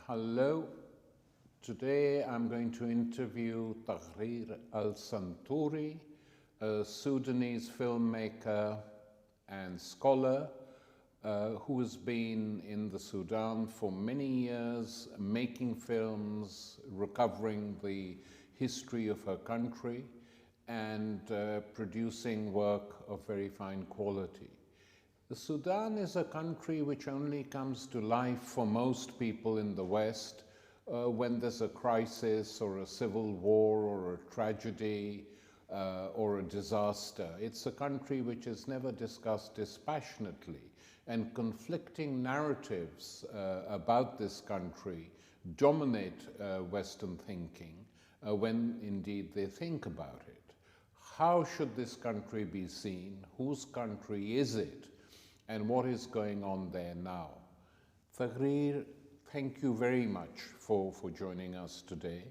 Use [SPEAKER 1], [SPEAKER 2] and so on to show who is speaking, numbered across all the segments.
[SPEAKER 1] Hello. Today I'm going to interview Tahrir al-Santouri, a Sudanese filmmaker and scholar who has been in the Sudan for many years, making films, recovering the history of her country, and producing work of very fine quality. The Sudan is a country which only comes to life for most people in the West when there's a crisis or a civil war or a tragedy or a disaster. It's a country which is never discussed dispassionately, and conflicting narratives about this country dominate Western thinking when indeed they think about it. How should this country be seen? Whose country is it? And what is going on there now? Tahrir, thank you very much for joining us today.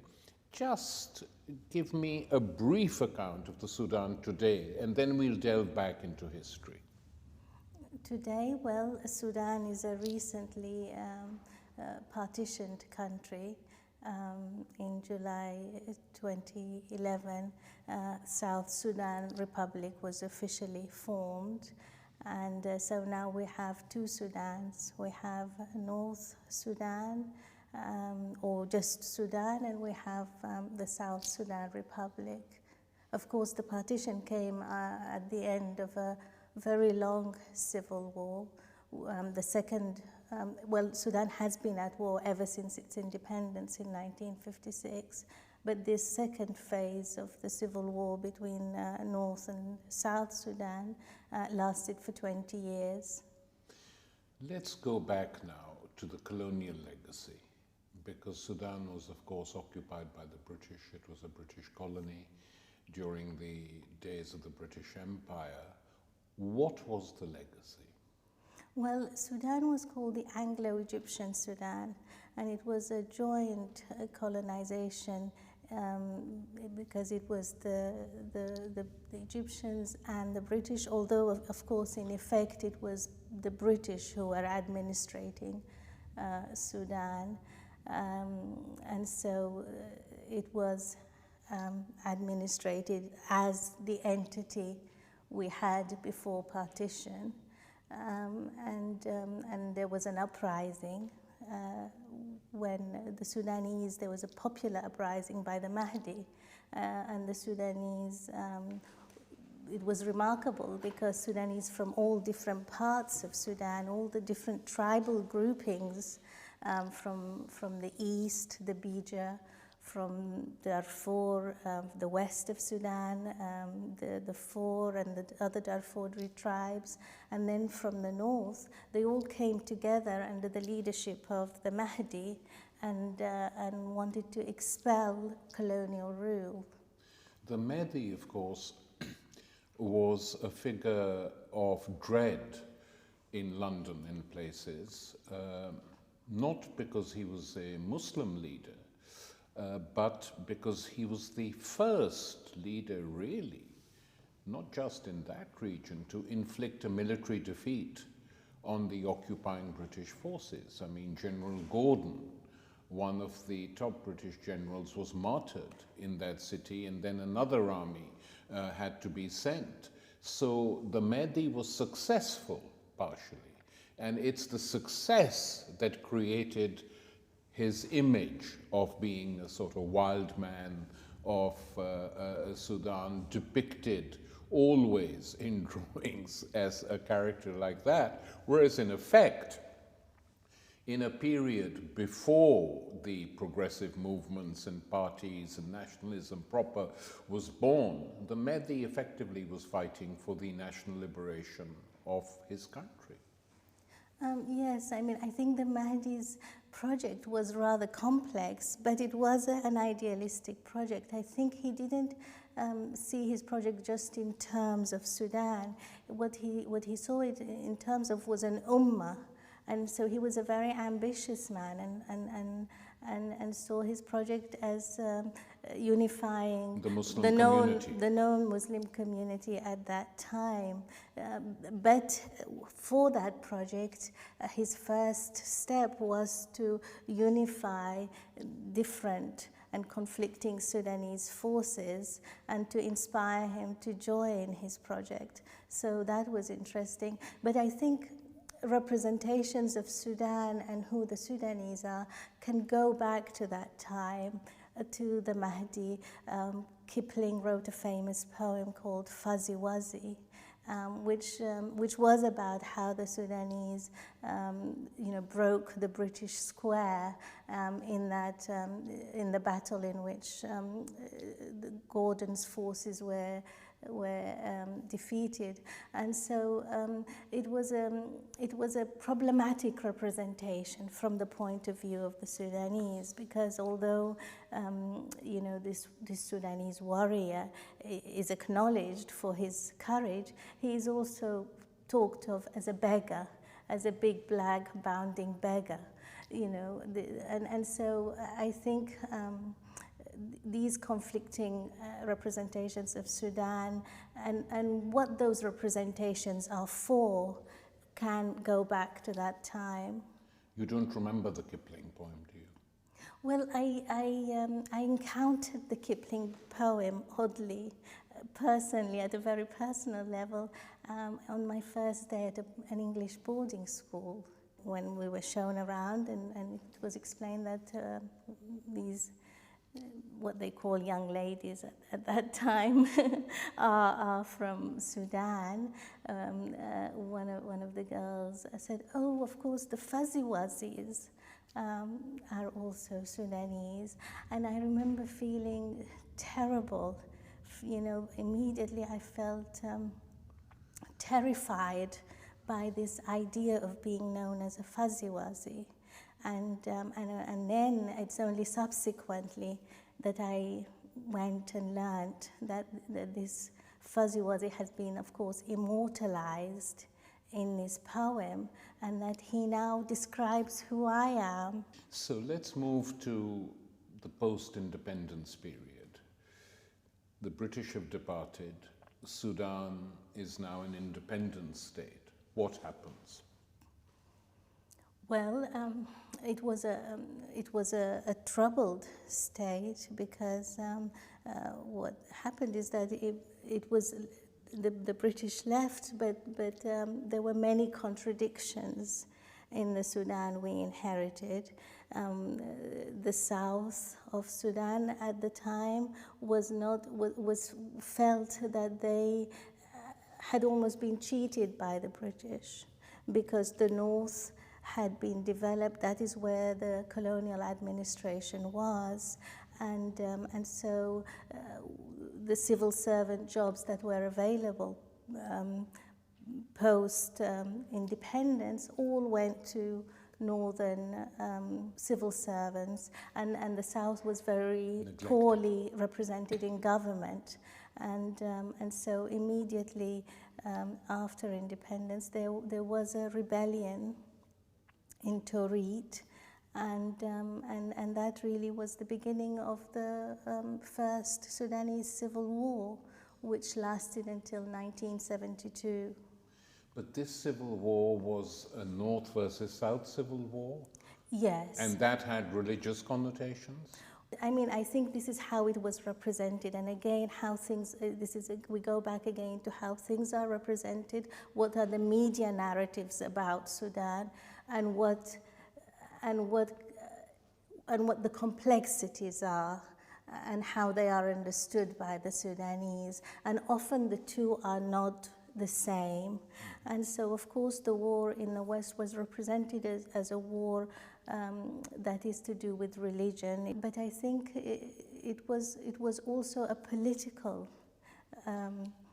[SPEAKER 1] Just give me a brief account of the Sudan today, and then we'll delve back into history.
[SPEAKER 2] Today, well, Sudan is a recently partitioned country. In July 2011, South Sudan Republic was officially formed. And so now we have two Sudans. We have North Sudan, or just Sudan, and we have the South Sudan Republic. Of course, the partition came at the end of a very long civil war. Sudan has been at war ever since its independence in 1956. But this second phase of the civil war between North and South Sudan lasted for 20 years.
[SPEAKER 1] Let's go back now to the colonial legacy, because Sudan was, of course, occupied by the British. It was a British colony during the days of the British Empire. What was the legacy?
[SPEAKER 2] Well, Sudan was called the Anglo-Egyptian Sudan, and it was a joint colonization because it was the Egyptians and the British, although of course in effect it was the British who were administrating Sudan, and so it was administrated as the entity we had before partition, and there was an uprising. When the Sudanese, there was a popular uprising by the Mahdi, and the Sudanese, it was remarkable because Sudanese from all different parts of Sudan, all the different tribal groupings from the east, the Bija, from Darfur, the west of Sudan, the Four and the other Darfuri tribes, and then from the north, they all came together under the leadership of the Mahdi and wanted to expel colonial rule.
[SPEAKER 1] The Mahdi, of course, was a figure of dread in London in places, not because he was a Muslim leader, but because he was the first leader, really, not just in that region, to inflict a military defeat on the occupying British forces. I mean, General Gordon, one of the top British generals, was martyred in that city, and then another army had to be sent. So the Mahdi was successful, partially, and it's the success that created his image of being a sort of wild man of Sudan, depicted always in drawings as a character like that, whereas in effect, in a period before the progressive movements and parties and nationalism proper was born, the Mahdi effectively was fighting for the national liberation of his country.
[SPEAKER 2] Yes, I mean, I think the Mahdi's project was rather complex, but it was an idealistic project. I think he didn't see his project just in terms of Sudan. What he saw it in terms of was an ummah, And so he was a very ambitious man and saw his project as unifying
[SPEAKER 1] the Muslim community.
[SPEAKER 2] The known Muslim community at that time. But for that project, his first step was to unify different and conflicting Sudanese forces and to inspire him to join his project. So that was interesting. But I think representations of Sudan and who the Sudanese are can go back to that time, to the Mahdi. Kipling wrote a famous poem called Fuzzy Wuzzy, which was about how the Sudanese, broke the British square in the battle in which Gordon's forces were defeated, and so it was a problematic representation from the point of view of the Sudanese, because although this Sudanese warrior is acknowledged for his courage, he is also talked of as a beggar, as a big black bounding beggar, and so I think. These conflicting representations of Sudan and what those representations are for can go back to that time.
[SPEAKER 1] You don't remember the Kipling poem, do you?
[SPEAKER 2] Well, I encountered the Kipling poem oddly, personally, at a very personal level, on my first day at an English boarding school, when we were shown around and it was explained that these what they call young ladies at that time are from Sudan. One of the girls said, "Oh, of course, the Fuzzy Wuzzis are also Sudanese." And I remember feeling terrible. Immediately I felt terrified by this idea of being known as a Fuzzy Wuzzy. And then it's only subsequently that I went and learned that this Fuzzy Wuzzy has been, of course, immortalized in this poem, and that he now describes who I am.
[SPEAKER 1] So let's move to the post-independence period. The British have departed. Sudan is now an independent state. What happens?
[SPEAKER 2] Well, it was a troubled state, because what happened is that it was the British left, but there were many contradictions in the Sudan we inherited. The south of Sudan at the time was felt that they had almost been cheated by the British, because the north had been developed. That is where the colonial administration was, and so the civil servant jobs that were available post independence all went to northern civil servants, and the south was very poorly represented in government, and so immediately after independence there was a rebellion in Torit, and that really was the beginning of the first Sudanese civil war, which lasted until 1972.
[SPEAKER 1] But this civil war was a North versus South civil war?
[SPEAKER 2] Yes.
[SPEAKER 1] And that had religious connotations?
[SPEAKER 2] I mean, I think this is how it was represented, and again, how things. We go back again to how things are represented. What are the media narratives about Sudan, and what the complexities are, and how they are understood by the Sudanese. And often the two are not the same. And so, of course, the war in the West was represented as a war that is to do with religion. But I think it was also a political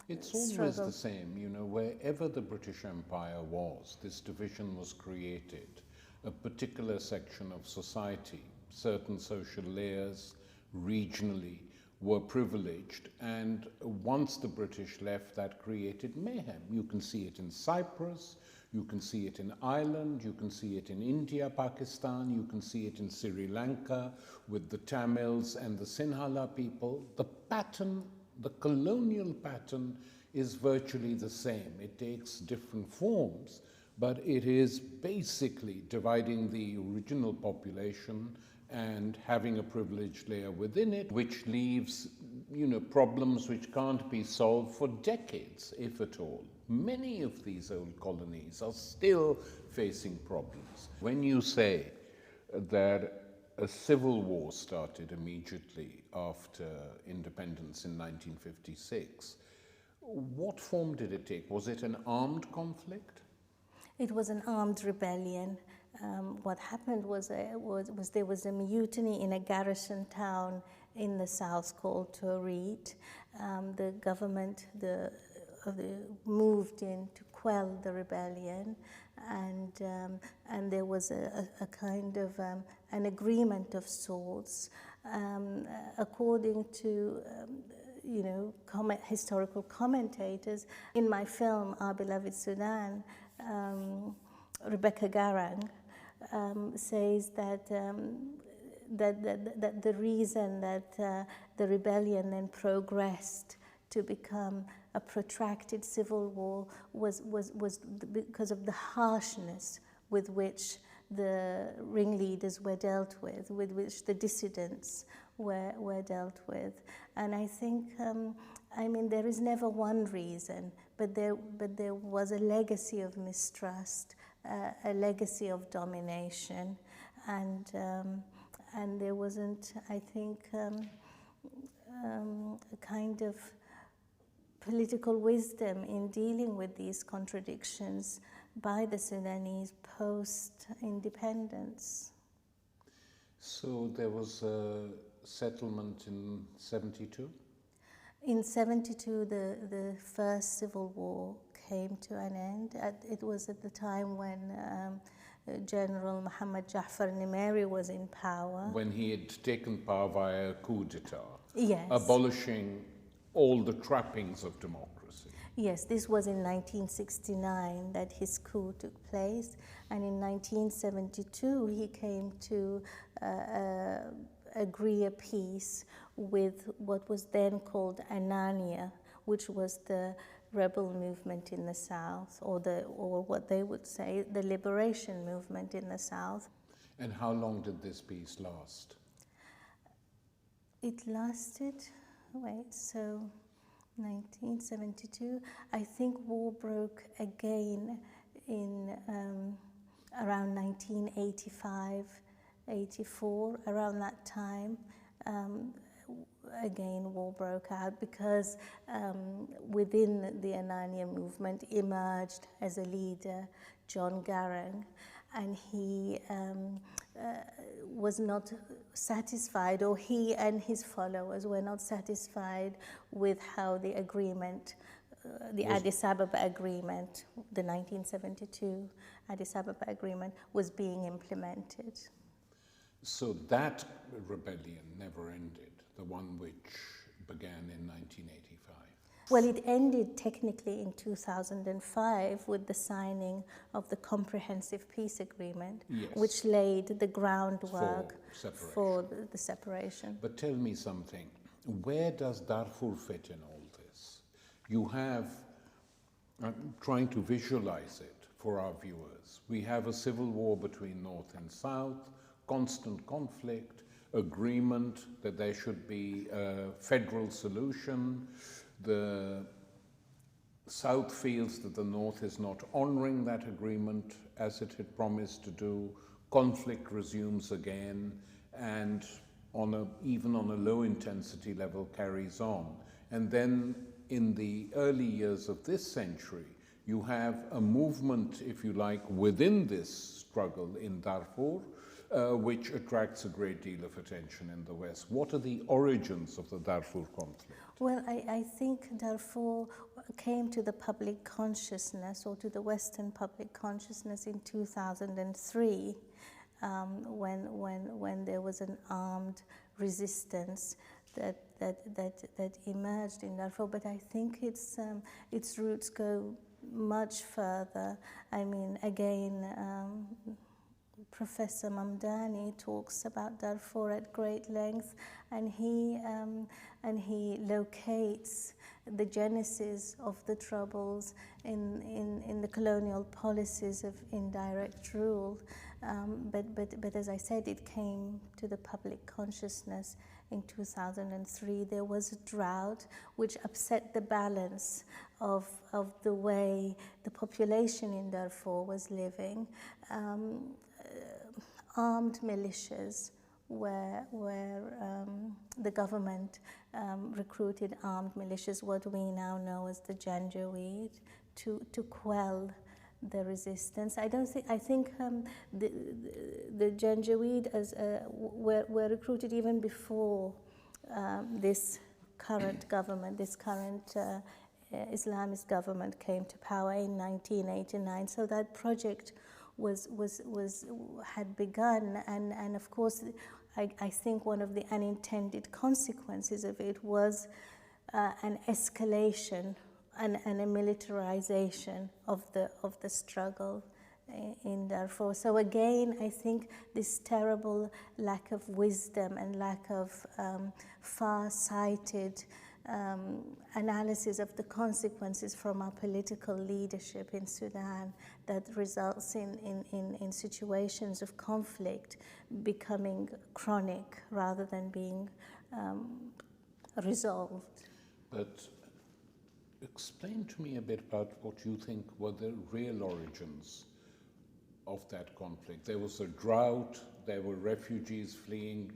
[SPEAKER 1] It's always the same, wherever the British Empire was, this division was created. A particular section of society, certain social layers, regionally, were privileged, and once the British left, that created mayhem. You can see it in Cyprus, You can see it in Ireland, you can see it in India, Pakistan, you can see it in Sri Lanka with the Tamils and the Sinhala people. The pattern, the colonial pattern, is virtually the same. It takes different forms, but it is basically dividing the original population and having a privileged layer within it, which leaves, problems which can't be solved for decades, if at all. Many of these old colonies are still facing problems. When you say that a civil war started immediately after independence in 1956, what form did it take? Was it an armed conflict?
[SPEAKER 2] It was an armed rebellion. What happened was there was a mutiny in a garrison town in the south called Toureet. The government moved in to quell the rebellion, and there was a kind of an agreement of sorts, according to historical commentators. In my film, Our Beloved Sudan, Rebecca Garang says that the reason that the rebellion then progressed to become a protracted civil war was because of the harshness with which the ringleaders were dealt with which the dissidents were dealt with. And I think, there is never one reason, but there was a legacy of mistrust, a legacy of domination, and there wasn't, I think, a kind of political wisdom in dealing with these contradictions by the Sudanese post-independence.
[SPEAKER 1] So there was a settlement in 72?
[SPEAKER 2] In 72, the first civil war came to an end. It was at the time when General Muhammad Ja'far Nimeri was in power.
[SPEAKER 1] When he had taken power via a coup d'etat,
[SPEAKER 2] yes,
[SPEAKER 1] abolishing all the trappings of democracy.
[SPEAKER 2] Yes, this was in 1969 that his coup took place, and in 1972 he came to agree a peace with what was then called Anania, which was the rebel movement in the south, or what they would say the liberation movement in the south.
[SPEAKER 1] And how long did this peace last?
[SPEAKER 2] It lasted, 1972. I think war broke again in around 1985, 84, around that time. Again, war broke out because within the Anania movement emerged as a leader John Garang, and he was not satisfied, or he and his followers were not satisfied with how the agreement, the Addis Ababa Agreement, the 1972 Addis Ababa Agreement, was being implemented.
[SPEAKER 1] So that rebellion never ended, the one which began in 1985?
[SPEAKER 2] Well, it ended technically in 2005 with the signing of the Comprehensive Peace Agreement,
[SPEAKER 1] yes,
[SPEAKER 2] which laid the groundwork
[SPEAKER 1] for
[SPEAKER 2] the separation.
[SPEAKER 1] But tell me something, where does Darfur fit in all this? You have, I'm trying to visualize it for our viewers. We have a civil war between North and South, constant conflict, agreement that there should be a federal solution. The South feels that the North is not honoring that agreement as it had promised to do. Conflict resumes again, and even on a low intensity level carries on. And then in the early years of this century, you have a movement, if you like, within this struggle in Darfur, which attracts a great deal of attention in the West. What are the origins of the Darfur conflict?
[SPEAKER 2] Well, I think Darfur came to the public consciousness, or to the Western public consciousness, in 2003, when there was an armed resistance that emerged in Darfur. But I think its roots go much further. I mean, again, Professor Mamdani talks about Darfur at great length, and he locates the genesis of the troubles in the colonial policies of indirect rule. But as I said, it came to the public consciousness in 2003. There was a drought which upset the balance of the way the population in Darfur was living. Armed militias where the government recruited armed militias, what we now know as the Janjaweed, to quell the resistance. I think the Janjaweed were recruited even before this current government, this current Islamist government came to power in 1989. So that project had begun, and of course, I think one of the unintended consequences of it was an escalation and a militarization of the struggle in Darfur. So again, I think this terrible lack of wisdom and lack of far-sighted analysis of the consequences from our political leadership in Sudan that results in situations of conflict becoming chronic rather than being resolved.
[SPEAKER 1] But explain to me a bit about what you think were the real origins of that conflict. There was a drought, there were refugees fleeing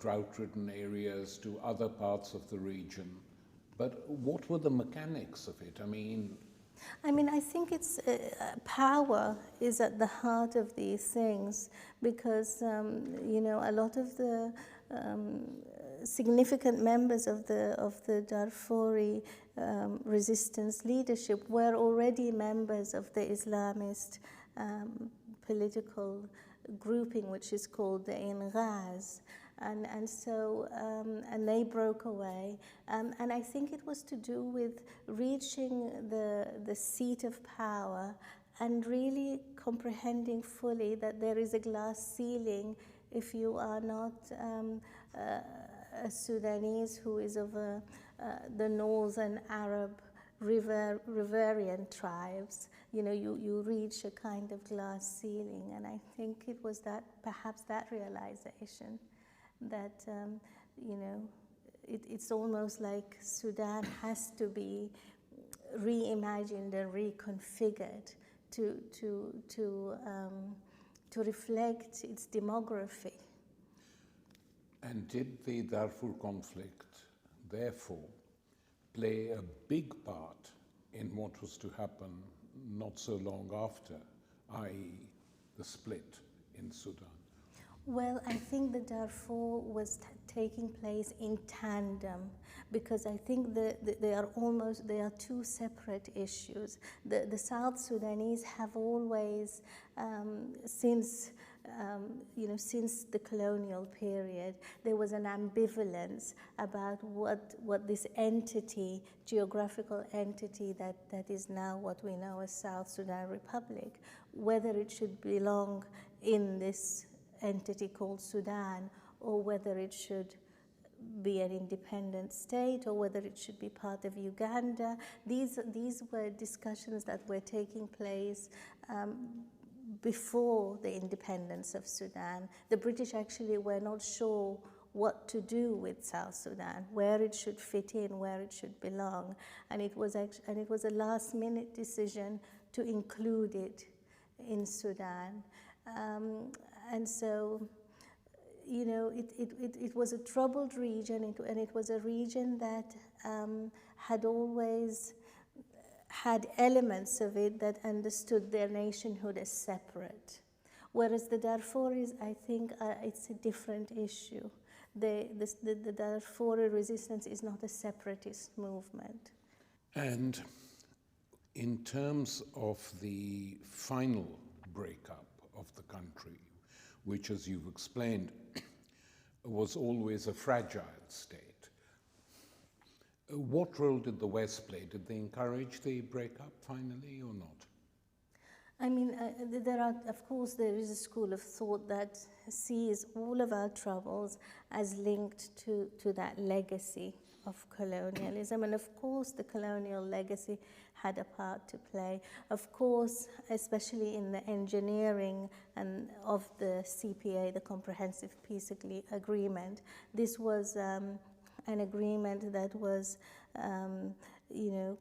[SPEAKER 1] drought-ridden areas to other parts of the region. But what were the mechanics of it? I mean,
[SPEAKER 2] I think it's power is at the heart of these things, because a lot of the significant members of the Darfuri resistance leadership were already members of the Islamist political grouping, which is called the Inghaz. And they broke away, and I think it was to do with reaching the seat of power and really comprehending fully that there is a glass ceiling if you are not a Sudanese who is of the northern Arab Riverian tribes. You reach a kind of glass ceiling, and I think it was perhaps that realization that it's almost like Sudan has to be reimagined and reconfigured to reflect its demography.
[SPEAKER 1] And did the Darfur conflict, therefore, play a big part in what was to happen not so long after, i.e. the split in Sudan?
[SPEAKER 2] Well, I think the Darfur was taking place in tandem, because I think they are two separate issues. The South Sudanese have always, since the colonial period, there was an ambivalence about what this entity, geographical entity that is now what we know as South Sudan Republic, whether it should belong in this entity called Sudan, or whether it should be an independent state, or whether it should be part of Uganda. These were discussions that were taking place before the independence of Sudan. The British actually were not sure what to do with South Sudan, where it should fit in, where it should belong, and it was a last-minute decision to include it in Sudan. And so, it was a troubled region, and it was a region that had always had elements of it that understood their nationhood as separate. Whereas the Darfuris, I think, it's a different issue. The Darfuri resistance is not a separatist movement.
[SPEAKER 1] And in terms of the final breakup of the country, which, as you've explained, was always a fragile state, What role did the West play? Did they encourage the breakup finally or not?
[SPEAKER 2] I mean, of course, there is a school of thought that sees all of our troubles as linked to that legacy of colonialism. And of course, the colonial legacy had a part to play. Of course, especially in the engineering and of the CPA, the Comprehensive Peace Agreement, this was an agreement that was,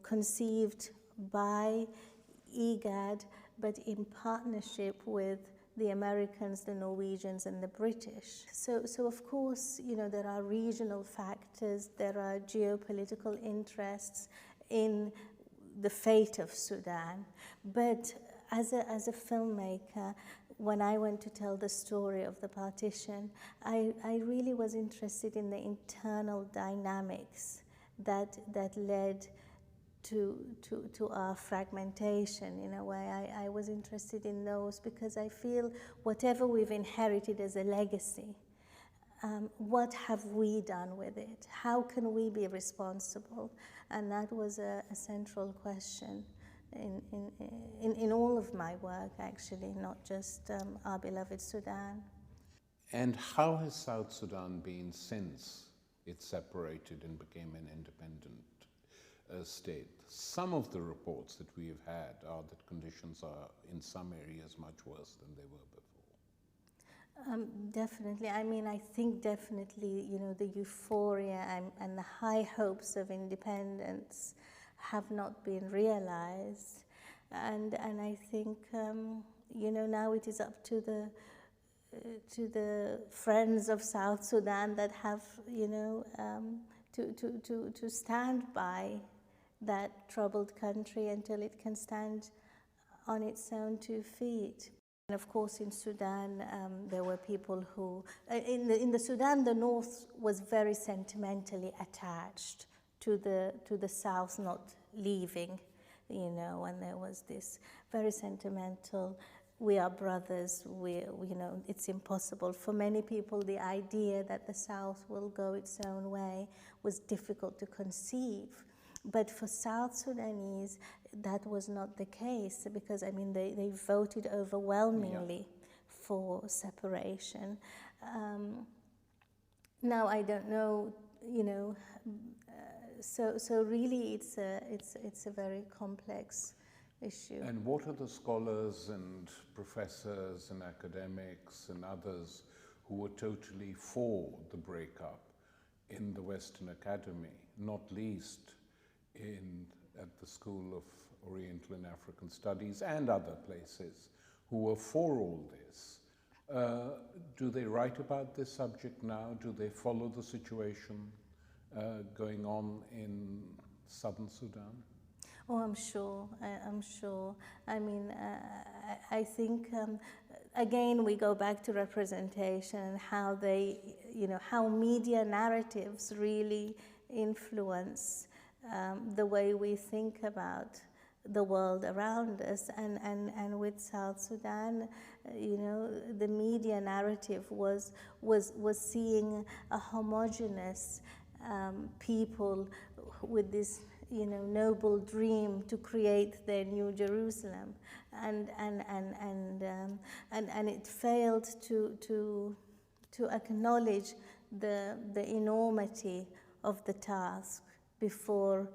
[SPEAKER 2] conceived by IGAD, but in partnership with the Americans, the Norwegians, and the British. So of course, there are regional factors, there are geopolitical interests in the fate of Sudan. But as a filmmaker, when I went to tell the story of the partition, I really was interested in the internal dynamics that led to our fragmentation. In a way, I was interested in those because I feel whatever we've inherited as a legacy, what have we done with it? How can we be responsible? And that was a central question in all of my work, actually, not just our beloved Sudan.
[SPEAKER 1] And how has South Sudan been since it separated and became an independent state? Some of the reports that we have had are that conditions are in some areas much worse than they were before.
[SPEAKER 2] Definitely. I mean, I think definitely, the euphoria and the high hopes of independence have not been realized. And I think, now it is up to the friends of South Sudan that have, to stand by that troubled country until it can stand on its own 2 feet. And of course, in Sudan, there were people who, in the Sudan, the North was very sentimentally attached to the South not leaving, and there was this very sentimental, we are brothers, it's impossible. For many people, the idea that the South will go its own way was difficult to conceive. But for South Sudanese, that was not the case because, they voted overwhelmingly for separation. Now, I don't know, so really it's a very complex issue.
[SPEAKER 1] And what are the scholars and professors and academics and others who were totally for the breakup in the Western Academy, not least at the School of Oriental and African Studies and other places, who were for all this? Do they write about this subject now? Do they follow the situation going on in southern Sudan?
[SPEAKER 2] Oh, I'm sure. I'm sure. I think, again, we go back to representation and how how media narratives really influence the way we think about the world around us. And with South Sudan, the media narrative was seeing a homogeneous people with this noble dream to create their new Jerusalem, and it failed to acknowledge the enormity of the task before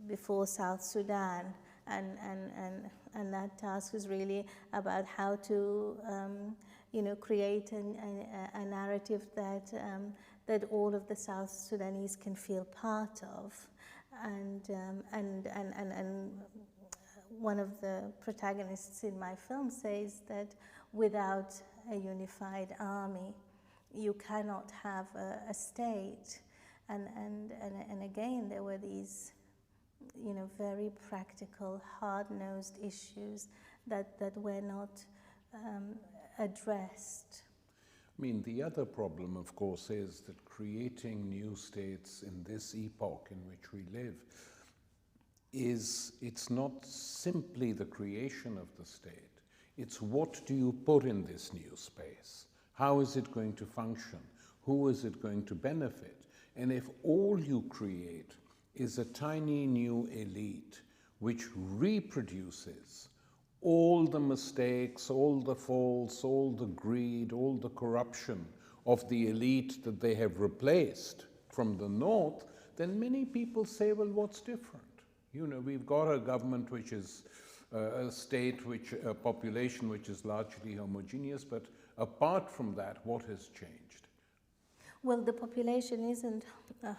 [SPEAKER 2] before South Sudan, and that task is really about how to create a narrative that all of the South Sudanese can feel part of, and one of the protagonists in my film says that without a unified army, you cannot have a state, and again there were these very practical, hard-nosed issues that were not addressed.
[SPEAKER 1] The other problem, of course, is that creating new states in this epoch in which we live it's not simply the creation of the state, it's what do you put in this new space? How is it going to function? Who is it going to benefit? And if all you create is a tiny new elite which reproduces all the mistakes, all the faults, all the greed, all the corruption of the elite that they have replaced from the north, then many people say, well, what's different? You know, we've got a government which is a state, a population which is largely homogeneous, but apart from that, what has changed?
[SPEAKER 2] Well, the population isn't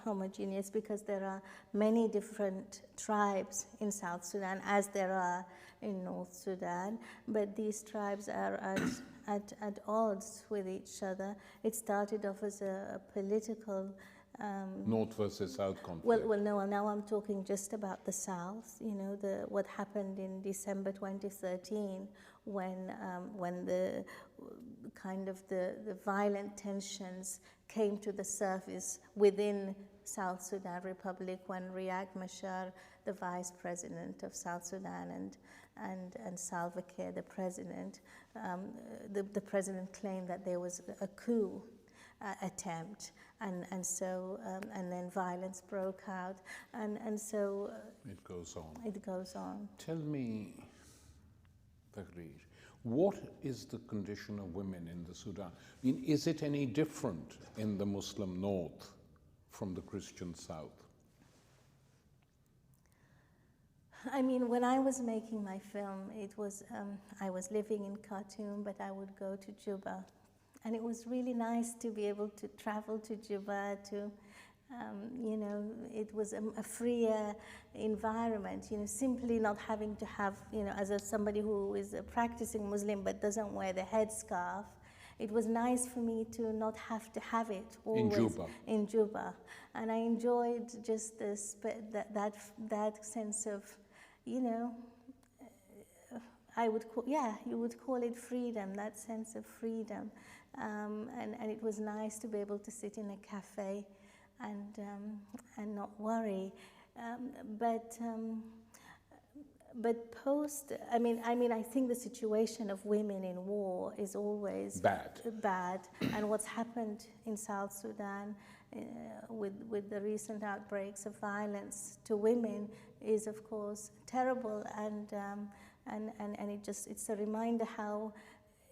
[SPEAKER 2] homogeneous because there are many different tribes in South Sudan, as there are in North Sudan, but these tribes are at odds with each other. It started off as a political
[SPEAKER 1] North versus South conflict.
[SPEAKER 2] Well, no. Now I'm talking just about the South. You know, what happened in December 2013, when the kind of the violent tensions came to the surface within South Sudan Republic, when Riek Machar, the vice president of South Sudan, and Salva Kiir, the president, the president claimed that there was a coup attempt, and then violence broke out, and so
[SPEAKER 1] it goes on.
[SPEAKER 2] It goes on.
[SPEAKER 1] Tell me, Tahrir, what is the condition of women in the Sudan? I mean, is it any different in the Muslim north from the Christian south?
[SPEAKER 2] I mean, when I was making my film, it was I was living in Khartoum, but I would go to Juba. And it was really nice to be able to travel to Juba, to, you know, it was a freer environment, you know, simply not having to have, you know, as somebody who is a practicing Muslim but doesn't wear the headscarf, it was nice for me to not have to have it always in Juba. And I enjoyed just that sense of, you know, I would call, yeah, you would call it freedom, that sense of freedom. And it was nice to be able to sit in a cafe and not worry. But post, I mean, I think the situation of women in war is always bad. And what's happened in South Sudan with the recent outbreaks of violence to women is, of course, terrible. And it's a reminder how,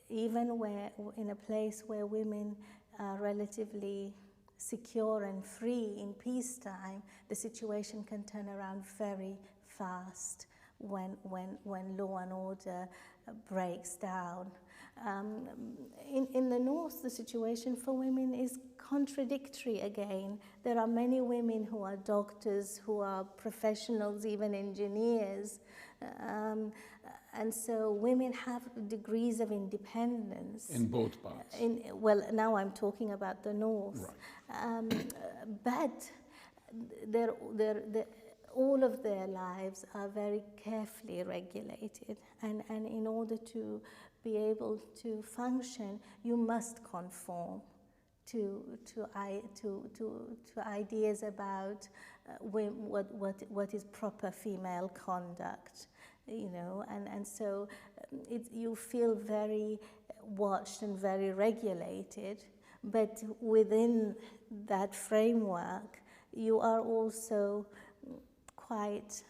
[SPEAKER 2] even where in a place where women are relatively secure and free in peacetime, the situation can turn around very fast when law and order breaks down. In the north, the situation for women is contradictory again. There are many women who are doctors, who are professionals, even engineers. And so women have degrees of independence.
[SPEAKER 1] In both parts.
[SPEAKER 2] Well, now I'm talking about the north. Right. But all of their lives are very carefully regulated. And in order to be able to function, you must conform to ideas about what is proper female conduct. You know, and so you feel very watched and very regulated, but within that framework, you are also quite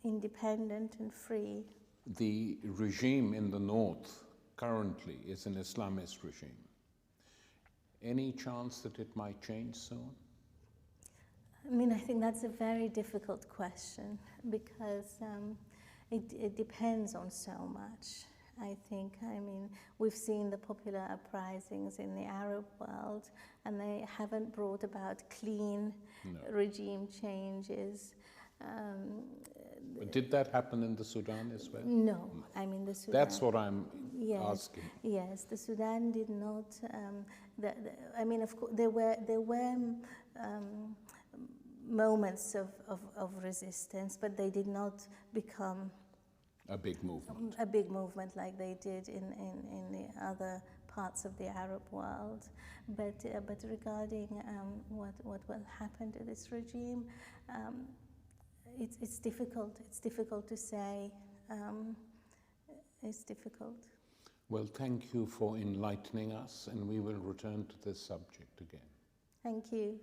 [SPEAKER 2] independent and free.
[SPEAKER 1] The regime in the north currently is an Islamist regime. Any chance that it might change soon?
[SPEAKER 2] I mean, I think that's a very difficult question because it depends on so much. I think, I mean, we've seen the popular uprisings in the Arab world, and they haven't brought about clean regime changes.
[SPEAKER 1] But did that happen in the Sudan as well?
[SPEAKER 2] No, I mean the Sudan.
[SPEAKER 1] That's what I'm asking.
[SPEAKER 2] Yes, the Sudan did not. I mean, of course, there were moments of resistance, but they did not become
[SPEAKER 1] a big movement.
[SPEAKER 2] A big movement like they did in the other parts of the Arab world. But regarding what will happen to this regime, it's difficult. It's difficult to say. It's difficult.
[SPEAKER 1] Well, thank you for enlightening us, and we will return to this subject again.
[SPEAKER 2] Thank you.